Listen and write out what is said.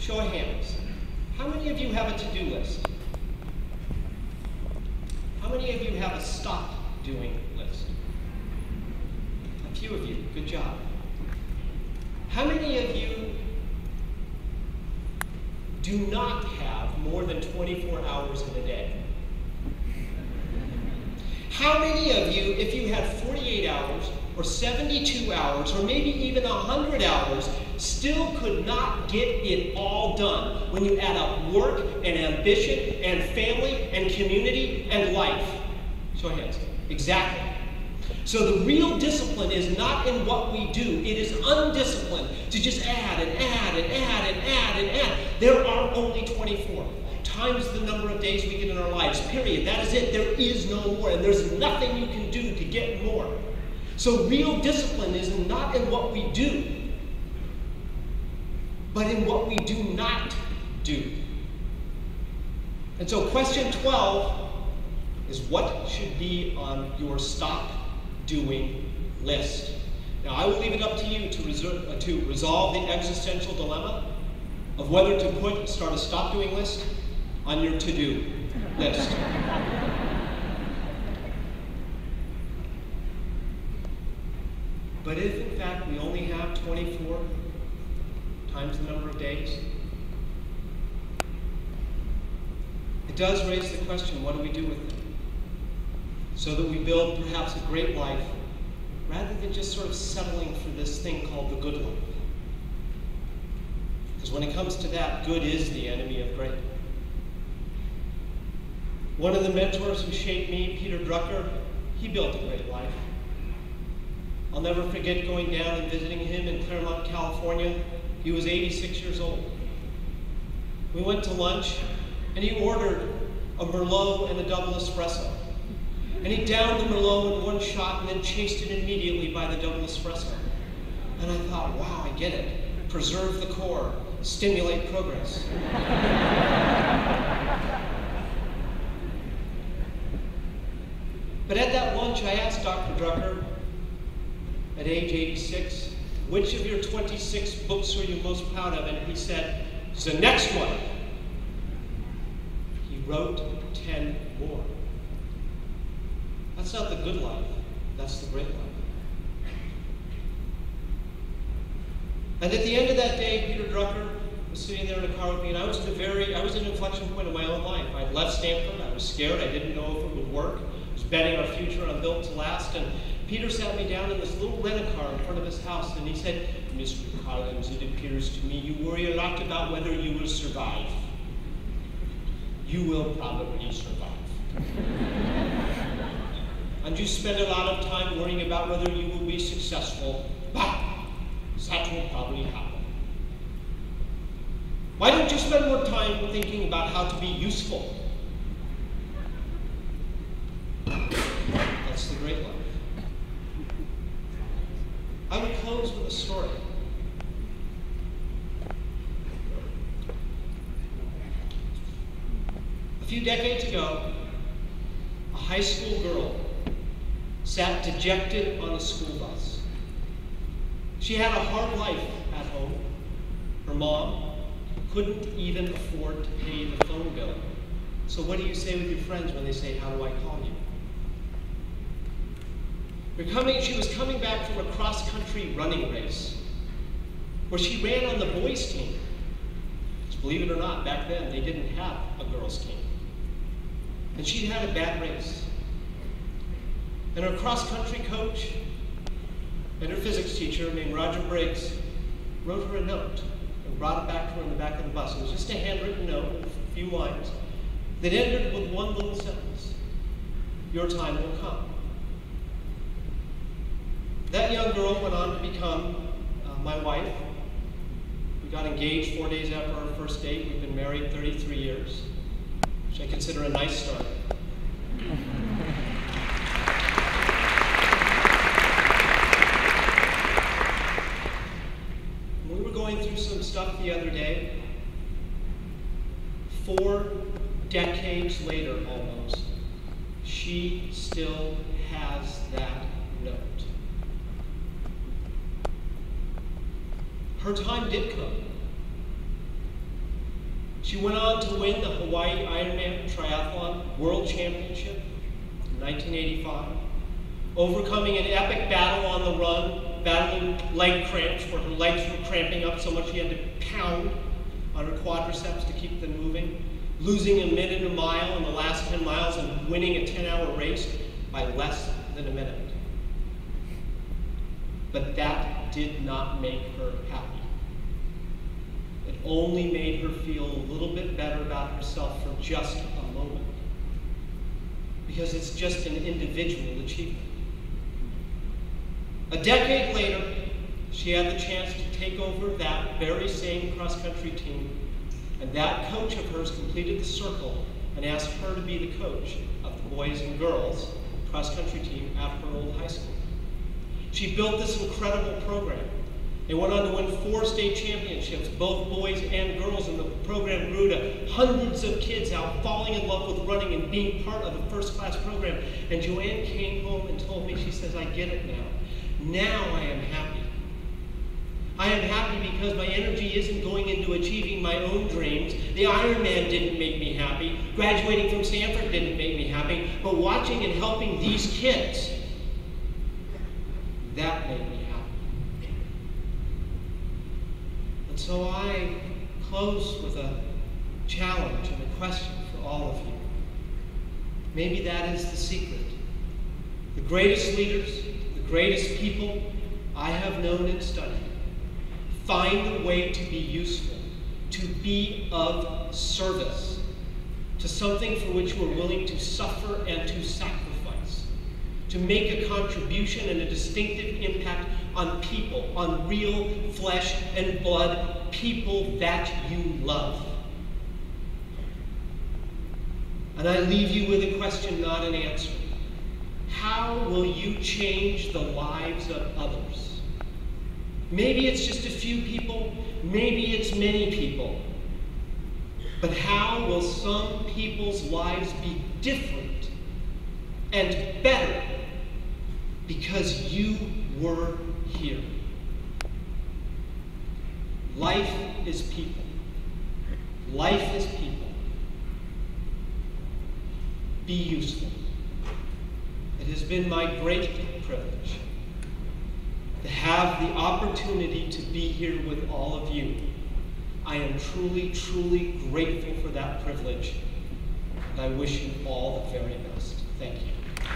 Show of hands. How many of you have a to-do list? How many of you have a stop doing list? A few of you. Good job. How many of you do not have more than 24 hours in a day? How many of you, if you had 48 hours, or 72 hours, or maybe even 100 hours, still could not get it all done when you add up work and ambition and family and community and life? Show of hands. Exactly. So the real discipline is not in what we do. It is undisciplined to just add and add and add and add and add. There are only 24. Times the number of days we get in our lives, period. That is it. There is no more, and there's nothing you can do to get more. So real discipline is not in what we do, but in what we do not do. And so question 12 is, what should be on your stop doing list? Now I will leave it up to you to resolve the existential dilemma of whether to start a stop doing list on your to-do list. But if, in fact, we only have 24 times the number of days, it does raise the question, what do we do with them? So that we build perhaps a great life, rather than just sort of settling for this thing called the good life. Because when it comes to that, good is the enemy of great. One of the mentors who shaped me, Peter Drucker, he built a great life. I'll never forget going down and visiting him in Claremont, California. He was 86 years old. We went to lunch, and he ordered a Merlot and a double espresso. And he downed the Merlot in one shot and then chased it immediately by the double espresso. And I thought, wow, I get it. Preserve the core, stimulate progress. But at that lunch, I asked Dr. Drucker, at age 86, which of your 26 books are you most proud of? And he said, it's the next one. He wrote 10 more. That's not the good life, that's the great life. And at the end of that day, Peter Drucker was sitting there in a car with me, and I was at an inflection point in my own life. I'd left Stanford, I was scared, I didn't know if it would work. I was betting our future on Built to Last, and Peter sat me down in this little rent-a-car in front of his house, and he said, Mr. Collins, it appears to me you worry a lot about whether you will survive. You will probably survive. And you spend a lot of time worrying about whether you will be successful. Bah! That will probably happen. Why don't you spend more time thinking about how to be useful? That's the great life. I would close with a story. A few decades ago, a high school girl sat dejected on a school bus. She had a hard life at home. Her mom couldn't even afford to pay the phone bill. So what do you say with your friends when they say, how do I call you? She was coming back from a cross-country running race where she ran on the boys' team. Because believe it or not, back then they didn't have a girls' team. And she'd had a bad race. And her cross-country coach and her physics teacher, named Roger Briggs, wrote her a note and brought it back to her in the back of the bus. It was just a handwritten note, a few lines, that ended with one little sentence: your time will come. That young girl went on to become my wife. We got engaged 4 days after our first date. We've been married 33 years, which I consider a nice start. We were going through some stuff the other day. 4 decades later, almost, she still has that note. Her time did come. She went on to win the Hawaii Ironman Triathlon World Championship in 1985, overcoming an epic battle on the run, battling leg cramps where her legs were cramping up so much she had to pound on her quadriceps to keep them moving, losing a minute a mile in the last 10 miles and winning a 10-hour race by less than a minute. But that did not make her happy. It only made her feel a little bit better about herself for just a moment. Because it's just an individual achievement. A decade later, she had the chance to take over that very same cross-country team, and that coach of hers completed the circle and asked her to be the coach of the boys and girls cross-country team at her old high school. She built this incredible program. They went on to win 4 state championships, both boys and girls, and the program grew to hundreds of kids out falling in love with running and being part of a first-class program. And Joanne came home and told me, she says, I get it now. Now I am happy. I am happy because my energy isn't going into achieving my own dreams. The Ironman didn't make me happy. Graduating from Stanford didn't make me happy. But watching and helping these kids, that made me happy. And so I close with a challenge and a question for all of you. Maybe that is the secret. The greatest leaders, the greatest people I have known and studied find a way to be useful, to be of service, to something for which we're willing to suffer and to sacrifice, to make a contribution and a distinctive impact on people, on real flesh and blood, people that you love. And I leave you with a question, not an answer. How will you change the lives of others? Maybe it's just a few people, maybe it's many people. But how will some people's lives be different and better because you were here? Life is people. Life is people. Be useful. It has been my great privilege to have the opportunity to be here with all of you. I am truly, truly grateful for that privilege, and I wish you all the very best. Thank you.